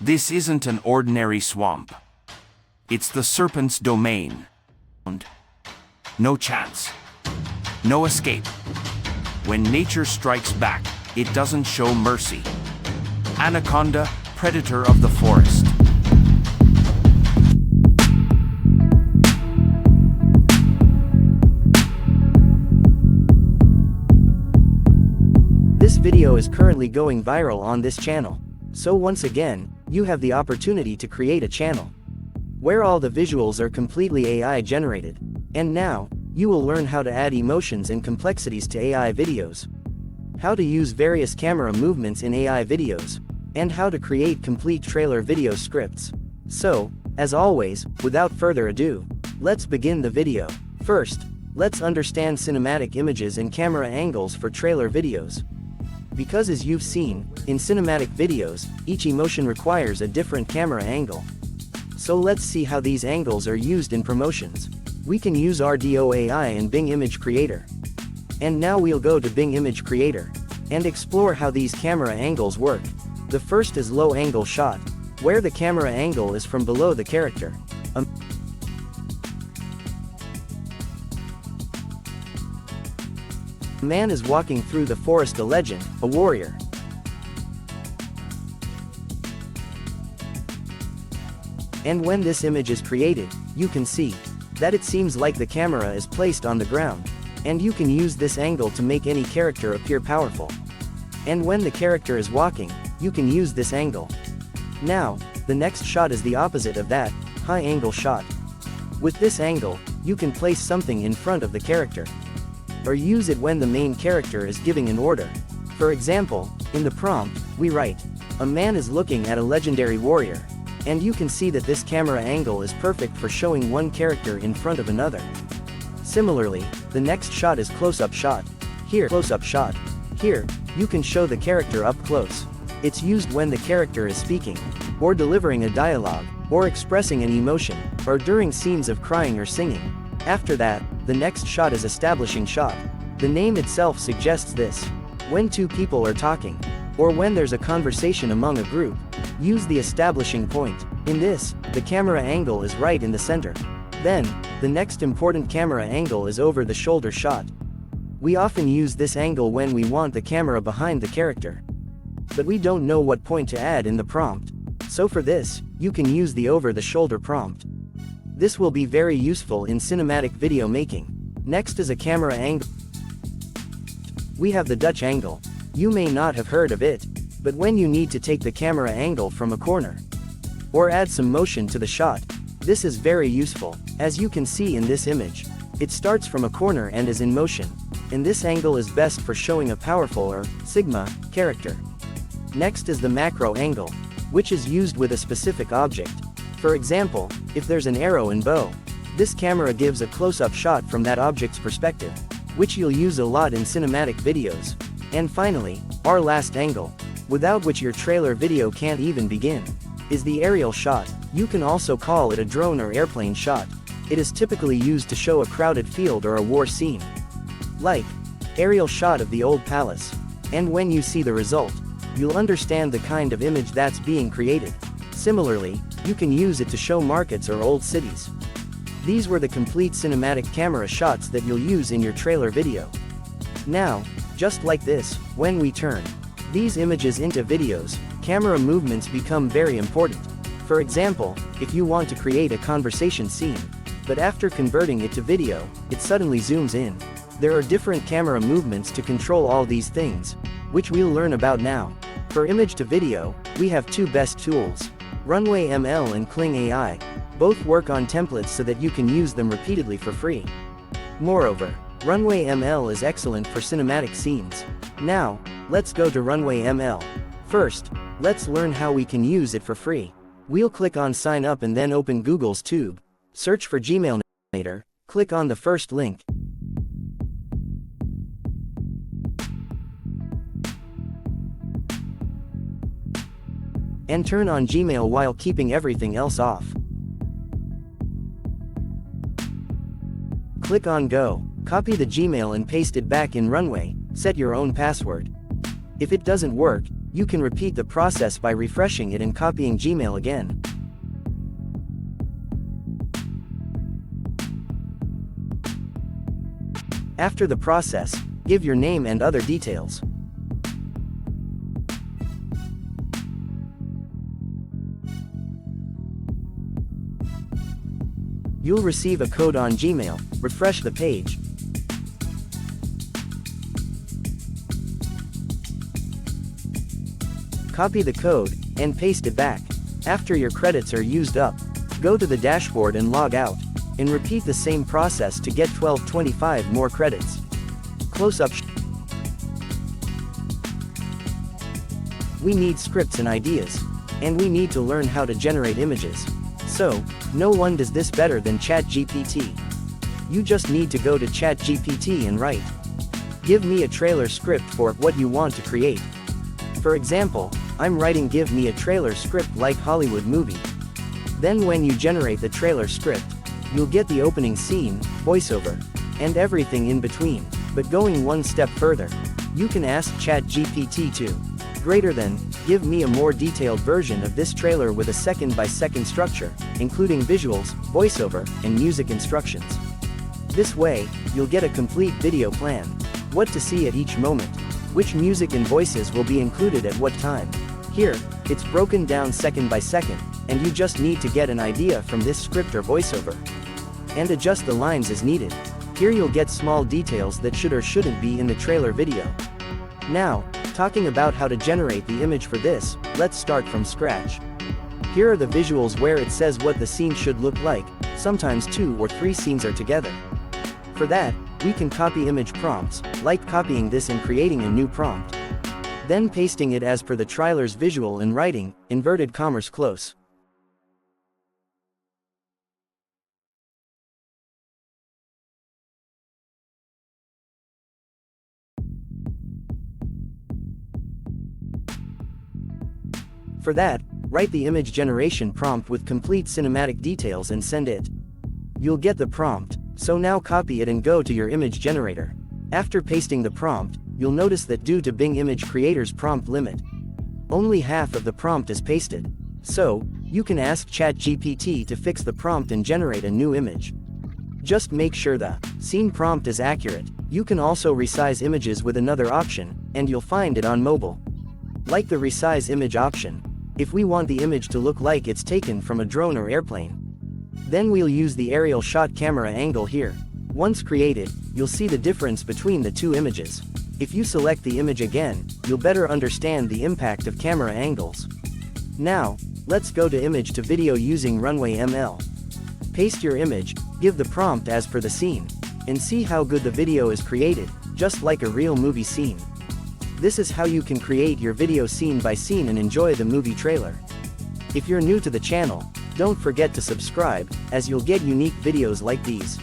This isn't an ordinary swamp. It's the serpent's domain. No chance. No escape. When nature strikes back, it doesn't show mercy. Anaconda, predator of the forest. This video is currently going viral on this channel. So once again, you have the opportunity to create a channel where all the visuals are completely AI generated. And now, you will learn how to add emotions and complexities to AI videos, how to use various camera movements in AI videos, and how to create complete trailer video scripts. So, as always, without further ado, let's begin the video. First, let's understand cinematic images and camera angles for trailer videos. Because as you've seen, in cinematic videos, each emotion requires a different camera angle. So let's see how these angles are used in promotions. We can use RDO AI and Bing Image Creator. And now we'll go to Bing Image Creator and explore how these camera angles work. The first is low angle shot, where the camera angle is from below the character. A man is walking through the forest, a legend, a warrior. And when this image is created, you can see that it seems like the camera is placed on the ground, and you can use this angle to make any character appear powerful. And when the character is walking, you can use this angle. Now, the next shot is the opposite of that, high angle shot. With this angle, you can place something in front of the character, or use it when the main character is giving an order. For example, in the prompt, we write, "A man is looking at a legendary warrior." And you can see that this camera angle is perfect for showing one character in front of another. Similarly, the next shot is close-up shot. Here, close-up shot. Here, you can show the character up close. It's used when the character is speaking, or delivering a dialogue, or expressing an emotion, or during scenes of crying or singing. After that, the next shot is establishing shot. The name itself suggests this. When two people are talking, or when there's a conversation among a group, use the establishing point. In this, the camera angle is right in the center. Then, the next important camera angle is over the shoulder shot. We often use this angle when we want the camera behind the character, but we don't know what point to add in the prompt. So for this, you can use the over the shoulder prompt. This will be very useful in cinematic video making. Next is a camera angle. We have the Dutch angle. You may not have heard of it, but when you need to take the camera angle from a corner, or add some motion to the shot, this is very useful. As you can see in this image, it starts from a corner and is in motion, and this angle is best for showing a powerful or sigma character. Next is the macro angle, which is used with a specific object. For example, if there's an arrow and bow, this camera gives a close-up shot from that object's perspective, which you'll use a lot in cinematic videos. And finally, our last angle, without which your trailer video can't even begin, is the aerial shot. You can also call it a drone or airplane shot. It is typically used to show a crowded field or a war scene, like aerial shot of the old palace. And when you see the result, you'll understand the kind of image that's being created. Similarly, you can use it to show markets or old cities. These were the complete cinematic camera shots that you'll use in your trailer video. Now, just like this, when we turn these images into videos, camera movements become very important. For example, if you want to create a conversation scene, but after converting it to video, it suddenly zooms in. There are different camera movements to control all these things, which we'll learn about now. For image to video, we have two best tools, Runway ML and Kling AI. Both work on templates so that you can use them repeatedly for free. Moreover, Runway ML is excellent for cinematic scenes. Now, let's go to Runway ML. First, let's learn how we can use it for free. We'll click on Sign Up and then open Google's Tube. Search for Gmail Navigator, click on the first link. And turn on Gmail while keeping everything else off. Click on Go. Copy the Gmail and paste it back in Runway, set your own password. If it doesn't work, you can repeat the process by refreshing it and copying Gmail again. After the process, give your name and other details. You'll receive a code on Gmail. Refresh the page. Copy the code, and paste it back. After your credits are used up, go to the dashboard and log out, and repeat the same process to get 1225 more credits. Close-up. We need scripts and ideas. And we need to learn how to generate images. So, no one does this better than ChatGPT. You just need to go to ChatGPT and write, "Give me a trailer script for what you want to create." For example, I'm writing "Give me a trailer script like Hollywood movie." Then when you generate the trailer script, you'll get the opening scene, voiceover, and everything in between. But going one step further, you can ask ChatGPT to give me a more detailed version of this trailer with a second-by-second structure, including visuals, voiceover, and music instructions. This way, you'll get a complete video plan, what to see at each moment, which music and voices will be included at what time. Here, it's broken down second by second, and you just need to get an idea from this script or voiceover, and adjust the lines as needed. Here you'll get small details that should or shouldn't be in the trailer video. Now, talking about how to generate the image for this, let's start from scratch. Here are the visuals where it says what the scene should look like. Sometimes 2 or 3 scenes are together. For that, we can copy image prompts, like copying this and creating a new prompt. Then pasting it as per the trailer's visual and writing, inverted commas close. For that, write the image generation prompt with complete cinematic details and send it. You'll get the prompt, so now copy it and go to your image generator. After pasting the prompt, you'll notice that due to Bing Image Creator's prompt limit, only half of the prompt is pasted. So, you can ask ChatGPT to fix the prompt and generate a new image. Just make sure the scene prompt is accurate. You can also resize images with another option, and you'll find it on mobile. Like the resize image option. If we want the image to look like it's taken from a drone or airplane, then we'll use the aerial shot camera angle here. Once created, you'll see the difference between the two images. If you select the image again, you'll better understand the impact of camera angles. Now, let's go to image to video using Runway ML. Paste your image, give the prompt as per the scene, and see how good the video is created, just like a real movie scene. This is how you can create your video scene by scene and enjoy the movie trailer. If you're new to the channel, don't forget to subscribe, as you'll get unique videos like these.